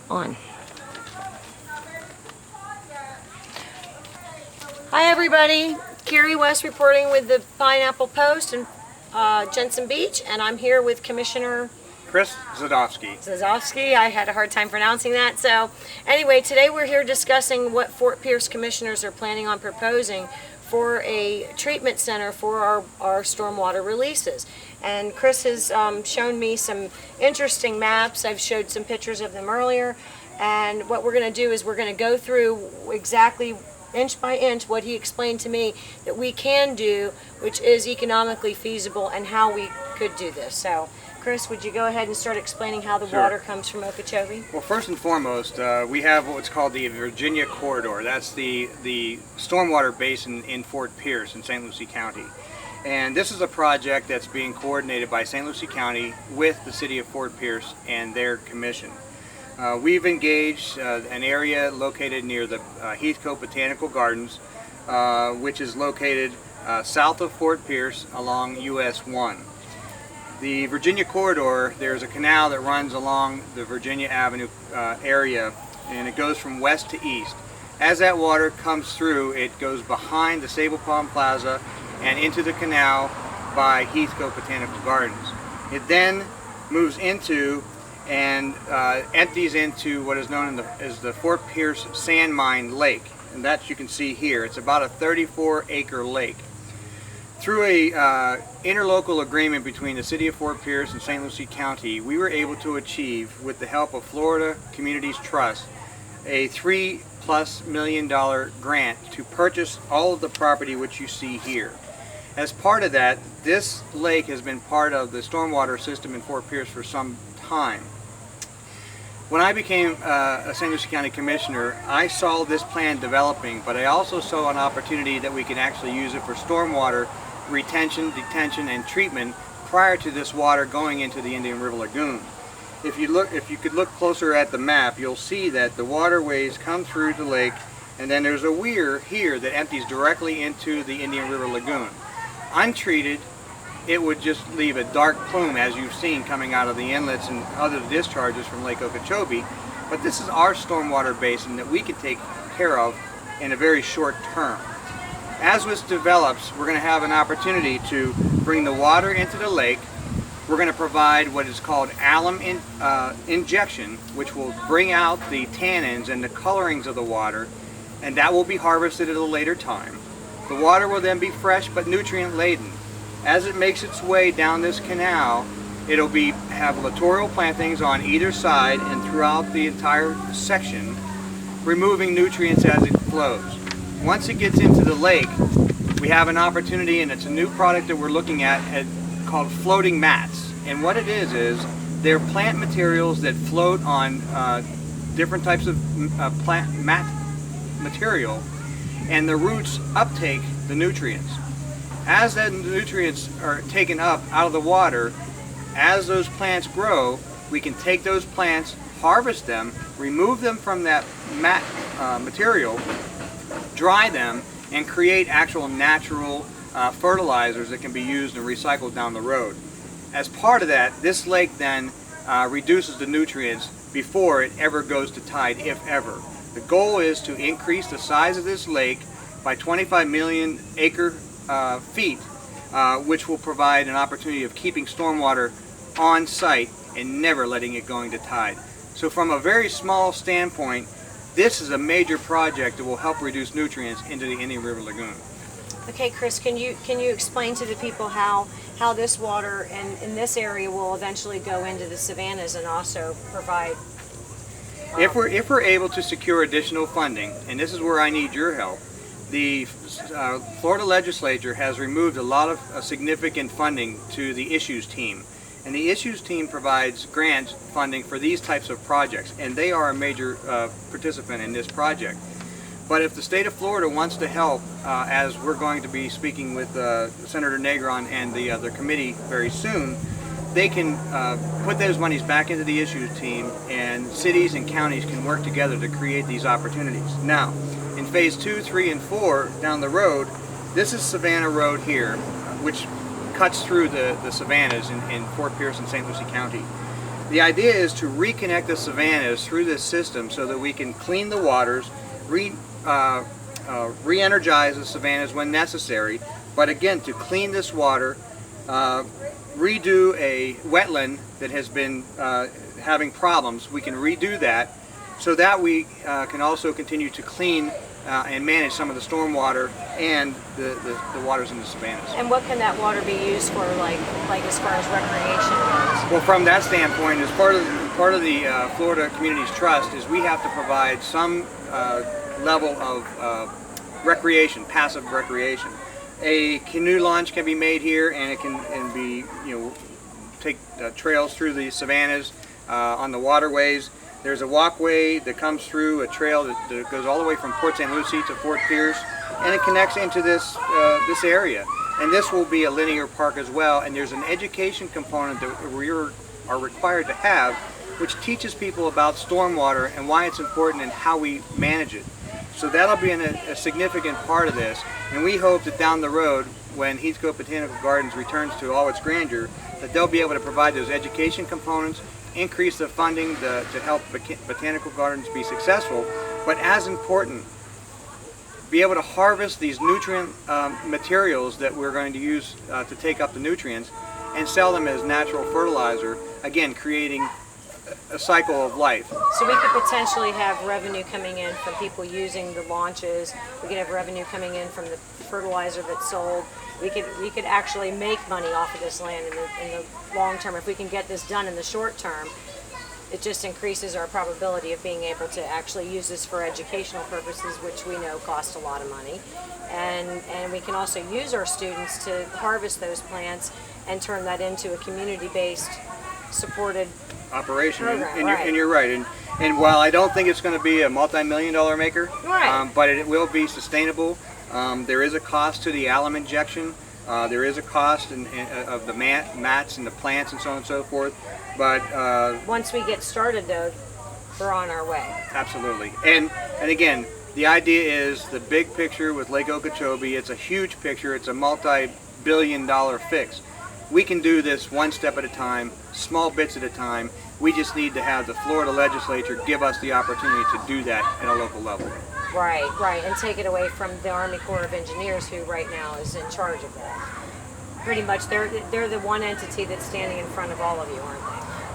On. Hi everybody, Carrie West reporting with the Pineapple Post in Jensen Beach, and I'm here with Commissioner Chris Dzadovsky. Dzadovsky. I had a hard time pronouncing that. So anyway, today we're here discussing what Fort Pierce commissioners are planning on proposing for a treatment center for our stormwater releases. And Chris has shown me some interesting maps. I've showed some pictures of them earlier. And what we're going to do is we're going to go through exactly inch by inch what he explained to me that we can do, which is economically feasible, and how we could do this. So Chris, would you go ahead and start explaining how the water comes from Okeechobee? Well, first and foremost, we have what's called the Virginia Corridor. That's the stormwater basin in Fort Pierce in St. Lucie County. And this is a project that's being coordinated by St. Lucie County with the City of Fort Pierce and their commission. We've engaged an area located near the Heathcote Botanical Gardens, which is located south of Fort Pierce along US 1. The Virginia Corridor, there's a canal that runs along the Virginia Avenue area, and it goes from west to east. As that water comes through, it goes behind the Sable Palm Plaza and into the canal by Heathcote Botanical Gardens. It then moves into and empties into what is known as the Fort Pierce Sand Mine Lake, and that you can see here. It's about a 34-acre lake. Through a interlocal agreement between the City of Fort Pierce and St. Lucie County, we were able to achieve, with the help of Florida Communities Trust, a $3+ million grant to purchase all of the property which you see here. As part of that, this lake has been part of the stormwater system in Fort Pierce for some time. When I became a St. Lucie County Commissioner, I saw this plan developing, but I also saw an opportunity that we can actually use it for stormwater retention, detention, and treatment prior to this water going into the Indian River Lagoon. If you could look closer at the map, you'll see that the waterways come through the lake, and then there's a weir here that empties directly into the Indian River Lagoon. Untreated, it would just leave a dark plume, as you've seen coming out of the inlets and other discharges from Lake Okeechobee. But this is our stormwater basin that we can take care of in a very short term. As this develops, we're going to have an opportunity to bring the water into the lake. We're going to provide what is called alum injection, which will bring out the tannins and the colorings of the water, and that will be harvested at a later time. The water will then be fresh but nutrient laden. As it makes its way down this canal, it'll have littoral plantings on either side and throughout the entire section, removing nutrients as it flows. Once it gets into the lake, we have an opportunity, and it's a new product that we're looking at called floating mats. And what it is they're plant materials that float on different types of plant mat material, and the roots uptake the nutrients. As the nutrients are taken up out of the water, as those plants grow, we can take those plants, harvest them, remove them from that mat material, dry them, and create actual natural fertilizers that can be used and recycled down the road. As part of that, this lake then reduces the nutrients before it ever goes to tide, if ever. The goal is to increase the size of this lake by 25 million acre feet, which will provide an opportunity of keeping stormwater on site and never letting it going to tide. So from a very small standpoint, this is a major project that will help reduce nutrients into the Indian River Lagoon. Okay, Chris, can you explain to the people how this water in this area will eventually go into the savannas and also provide? If we're able to secure additional funding, and this is where I need your help, the Florida legislature has removed a lot of significant funding to the issues team. And the issues team provides grant funding for these types of projects, and they are a major participant in this project. But if the state of Florida wants to help, as we're going to be speaking with Senator Negron and the other committee very soon, they can put those monies back into the issues team, and cities and counties can work together to create these opportunities. Now, in phase 2, 3, and 4 down the road, this is Savannah Road here, which cuts through the savannas in Fort Pierce and St. Lucie County. The idea is to reconnect the savannas through this system so that we can clean the waters, re-energize the savannas when necessary, but again, to clean this water, redo a wetland that has been having problems. We can redo that so that we can also continue to clean and manage some of the storm water and the waters in the savannas. And what can that water be used for, like as far as recreation goes? Well, from that standpoint, as part of the Florida Communities Trust, is we have to provide some level of recreation, passive recreation. A canoe launch can be made here, and it can be, take trails through the savannas on the waterways. There's a walkway that comes through a trail that goes all the way from Port St. Lucie to Fort Pierce, and it connects into this area. And this will be a linear park as well, and there's an education component that we are required to have, which teaches people about stormwater and why it's important and how we manage it. So that'll be a significant part of this, and we hope that down the road, when Heathcote Botanical Gardens returns to all its grandeur, that they'll be able to provide those education components, increase the funding to help botanical gardens be successful, but as important, be able to harvest these nutrient materials that we're going to use to take up the nutrients and sell them as natural fertilizer, again creating a cycle of life. So we could potentially have revenue coming in from people using the launches. We could have revenue coming in from the fertilizer that's sold. We could actually make money off of this land in the long term. If we can get this done in the short term, it just increases our probability of being able to actually use this for educational purposes, which we know cost a lot of money. And we can also use our students to harvest those plants and turn that into a community-based supported operation. Program, and you're right. And while I don't think it's going to be a multi-million-dollar maker, right. But it will be sustainable. There is a cost to the alum injection. There is a cost of the mats and the plants and so on and so forth. But once we get started, though, we're on our way. Absolutely. And again, the idea is the big picture with Lake Okeechobee. It's a huge picture. It's a multi-billion-dollar fix. We can do this one step at a time, small bits at a time. We just need to have the Florida legislature give us the opportunity to do that at a local level. Right, and take it away from the Army Corps of Engineers, who right now is in charge of that. Pretty much, they're the one entity that's standing in front of all of you, aren't they?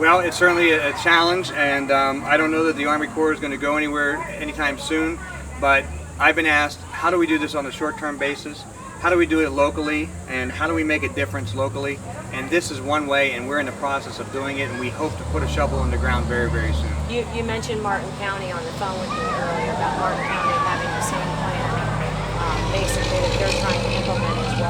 Well, it's certainly a challenge, and I don't know that the Army Corps is going to go anywhere anytime soon, but I've been asked, how do we do this on a short-term basis? How do we do it locally, and how do we make a difference locally? And this is one way, and we're in the process of doing it, and we hope to put a shovel in the ground very, very soon. You mentioned Martin County on the phone with me earlier about Martin County having the same plan, basically, that they're trying to implement as well.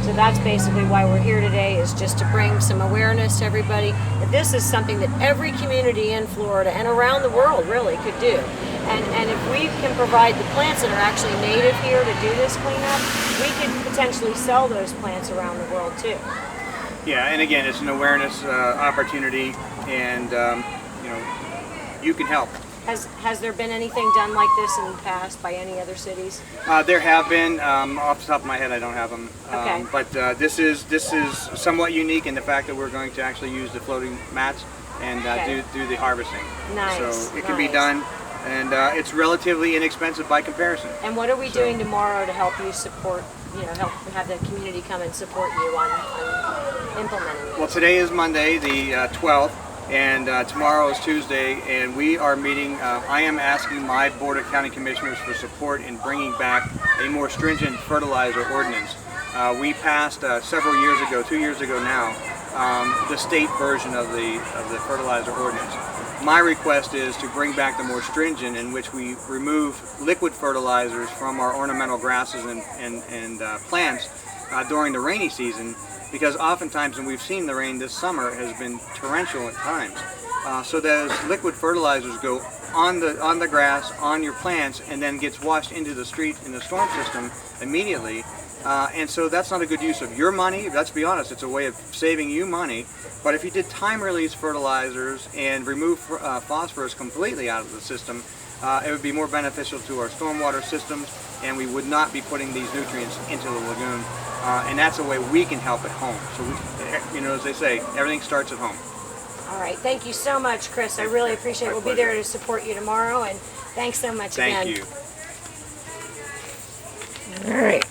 So that's basically why we're here today, is just to bring some awareness to everybody that this is something that every community in Florida and around the world really could do. And if we can provide the plants that are actually native here to do this cleanup, we could potentially sell those plants around the world too. Yeah, and again, it's an awareness opportunity, and you can help. Has there been anything done like this in the past by any other cities? There have been. Off the top of my head, I don't have them. Okay. But this is somewhat unique in the fact that we're going to actually use the floating mats and do the harvesting. Nice. So it can be done. And it's relatively inexpensive by comparison. And what are we doing tomorrow to help you support, help have the community come and support you on implementing it? Well, today is Monday, the 12th, and tomorrow is Tuesday, and we are meeting. I am asking my Board of County Commissioners for support in bringing back a more stringent fertilizer ordinance. We passed several years ago, 2 years ago now, the state version of the fertilizer ordinance. My request is to bring back the more stringent, in which we remove liquid fertilizers from our ornamental grasses and plants during the rainy season, because oftentimes, and we've seen the rain this summer has been torrential at times, so those liquid fertilizers go on the grass, on your plants, and then gets washed into the street in the storm system immediately. And so that's not a good use of your money. Let's be honest, it's a way of saving you money. But if you did time-release fertilizers and remove phosphorus completely out of the system, it would be more beneficial to our stormwater systems, and we would not be putting these nutrients into the lagoon. And that's a way we can help at home. So, as they say, everything starts at home. All right, thank you so much, Chris. I really appreciate it. My We'll be there pleasure. to support you tomorrow, and thanks so much again. Thank you. All right.